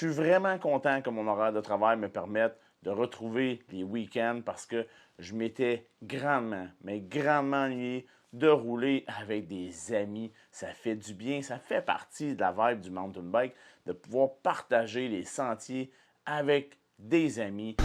suis vraiment content que mon horaire de travail me permette de retrouver les week-ends parce que je m'étais grandement, mais grandement ennuyé de rouler avec des amis. Ça fait du bien, ça fait partie de la vibe du mountain bike, de pouvoir partager les sentiers avec des amis.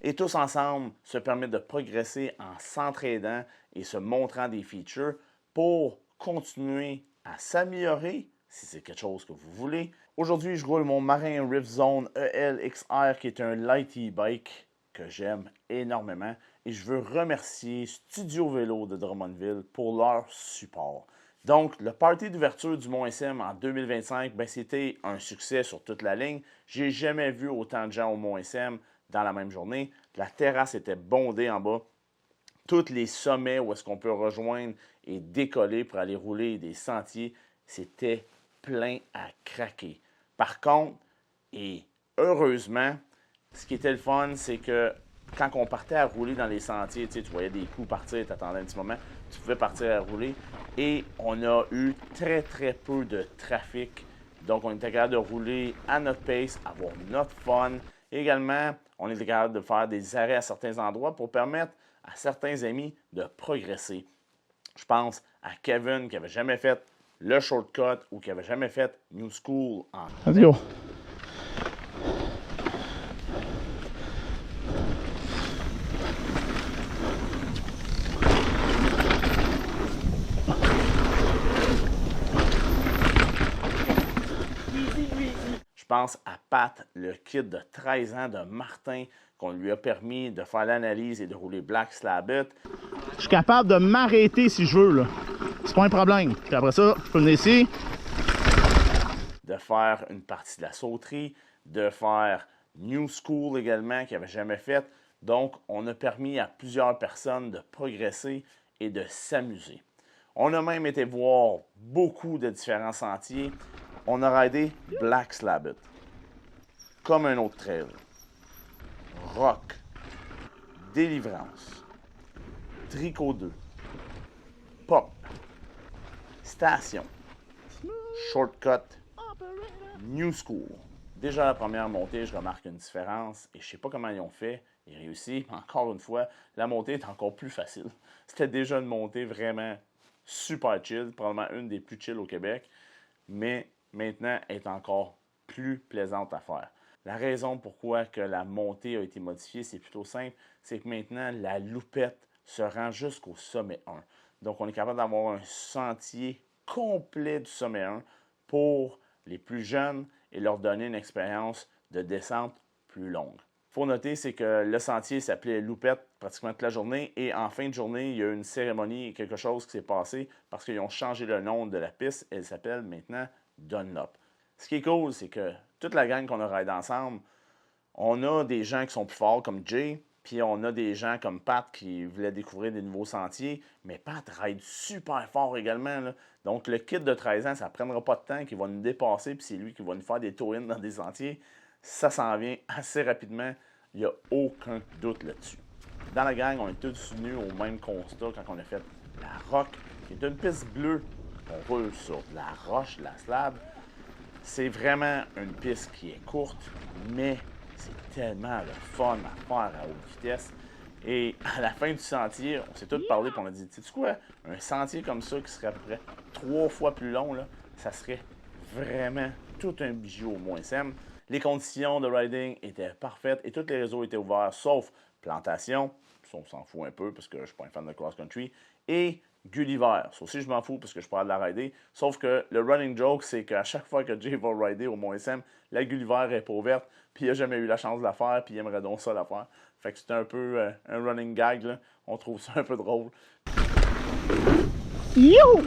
Et tous ensemble se permettent de progresser en s'entraidant et se montrant des features pour continuer à s'améliorer si c'est quelque chose que vous voulez. Aujourd'hui, je roule mon Marin Rift Zone EL-XR qui est un light e-bike que j'aime énormément et je veux remercier Studio Vélo de Drummondville pour leur support. Donc, le party d'ouverture du Mont-SM en 2025, c'était un succès sur toute la ligne. J'ai jamais vu autant de gens au Mont-SM dans la même journée. La terrasse était bondée en bas. Tous les sommets où est-ce qu'on peut rejoindre et décoller pour aller rouler des sentiers, c'était plein à craquer. Par contre, et heureusement, ce qui était le fun, c'est que quand on partait à rouler dans les sentiers, tu voyais des coups partir, tu attendais un petit moment, tu pouvais partir à rouler. Et on a eu très, très peu de trafic. Donc, on était capable de rouler à notre pace, avoir notre fun. Et également, on était capable de faire des arrêts à certains endroits pour permettre à certains amis de progresser. Je pense à Kevin qui n'avait jamais fait le shortcut ou qui n'avait jamais fait New School en... Let's go. Je pense à Pat, le kid de 13 ans de Martin, qu'on lui a permis de faire l'analyse et de rouler Black Slabbit. Je suis capable de m'arrêter si je veux, là. C'est pas un problème. Puis après ça, je peux venir ici. De faire une partie de la sauterie, de faire New School également, qu'il n'avait jamais fait. Donc, on a permis à plusieurs personnes de progresser et de s'amuser. On a même été voir beaucoup de différents sentiers. On a raidé Black Slabbit, comme un autre trail, Rock, Délivrance, Tricot 2, Pop, Station, Shortcut, New School. Déjà la première montée, je remarque une différence et je ne sais pas comment ils ont fait. Ils réussissent, mais encore une fois, la montée est encore plus facile. C'était déjà une montée vraiment super chill, probablement une des plus chill au Québec, mais maintenant est encore plus plaisante à faire. La raison pourquoi que la montée a été modifiée, c'est plutôt simple, c'est que maintenant la loupette se rend jusqu'au sommet 1. Donc on est capable d'avoir un sentier complet du sommet 1 pour les plus jeunes et leur donner une expérience de descente plus longue. Il faut noter, c'est que le sentier s'appelait Loupette pratiquement toute la journée et en fin de journée, il y a eu une cérémonie et quelque chose qui s'est passé parce qu'ils ont changé le nom de la piste. Elle s'appelle maintenant Dunlop. Ce qui est cool, c'est que toute la gang qu'on a raidé ensemble, on a des gens qui sont plus forts comme Jay, puis on a des gens comme Pat qui voulaient découvrir des nouveaux sentiers, mais Pat raide super fort également, là. Donc le kid de 13 ans, ça ne prendra pas de temps, qu'il va nous dépasser, puis c'est lui qui va nous faire des toe-in dans des sentiers. Ça s'en vient assez rapidement, il n'y a aucun doute là-dessus. Dans la gang, on est tous venus au même constat quand on a fait la Rock, qui est une piste bleue. On roule sur de la roche, de la slab. C'est vraiment une piste qui est courte, mais c'est tellement le fun à faire à haute vitesse. Et à la fin du sentier, on s'est tous parlé et on a dit, sais-tu quoi, un sentier comme ça qui serait à peu près 3 fois plus long, là, ça serait vraiment tout un bijou au Mont-SM. Les conditions de riding étaient parfaites et tous les réseaux étaient ouverts, sauf plantation, ça on s'en fout un peu parce que je ne suis pas un fan de cross-country, et Gulliver. Ça aussi, je m'en fous parce que je pourrais de la rider. Sauf que le running joke, c'est qu'à chaque fois que Jay va rider au Mont-SM, la Gulliver est pas ouverte, puis il n'a jamais eu la chance de la faire, puis il aimerait donc ça la faire. Fait que c'est un peu un running gag, là. On trouve ça un peu drôle. Yo!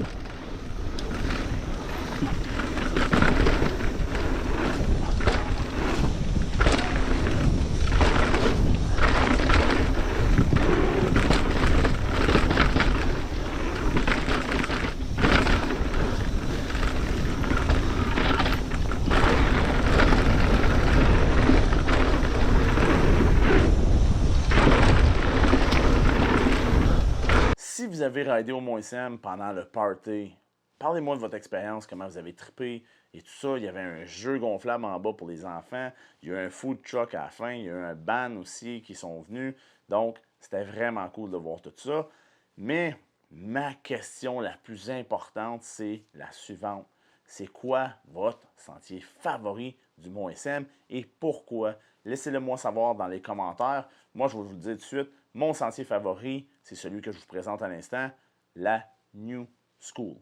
Si vous avez ridé au Mont-SM pendant le party, parlez-moi de votre expérience, comment vous avez trippé et tout ça. Il y avait un jeu gonflable en bas pour les enfants. Il y a eu un food truck à la fin. Il y a eu un band aussi qui sont venus. Donc, c'était vraiment cool de voir tout ça. Mais ma question la plus importante, c'est la suivante. C'est quoi votre sentier favori du Mont-SM et pourquoi? Laissez-le moi savoir dans les commentaires. Moi, je vais vous le dire tout de suite. Mon sentier favori, c'est celui que je vous présente à l'instant, la New School.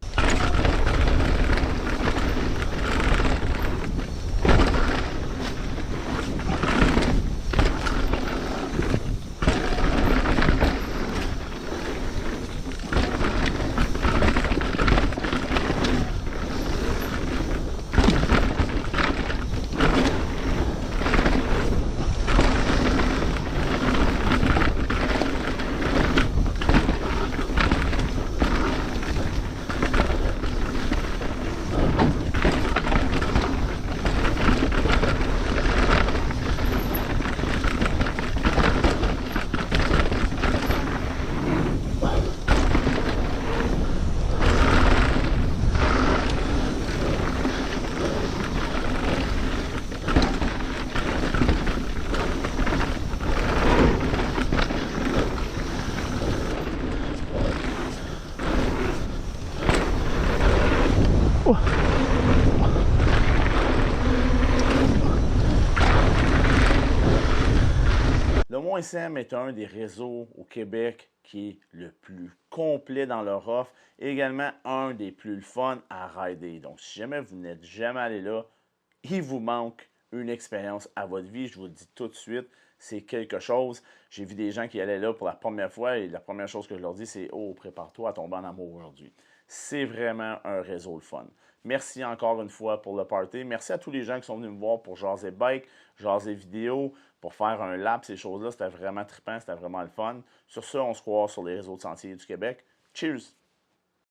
Le Mont-SM est un des réseaux au Québec qui est le plus complet dans leur offre et également un des plus fun à rider. Donc, si jamais vous n'êtes jamais allé là, il vous manque une expérience à votre vie. Je vous le dis tout de suite, c'est quelque chose. J'ai vu des gens qui allaient là pour la première fois et la première chose que je leur dis, c'est « Oh, prépare-toi à tomber en amour aujourd'hui ». C'est vraiment un réseau le fun. Merci encore une fois pour le party. Merci à tous les gens qui sont venus me voir pour jaser bike, jaser vidéo, pour faire un lap, ces choses-là. C'était vraiment trippant, c'était vraiment le fun. Sur ce, on se croit sur les réseaux de sentiers du Québec. Cheers!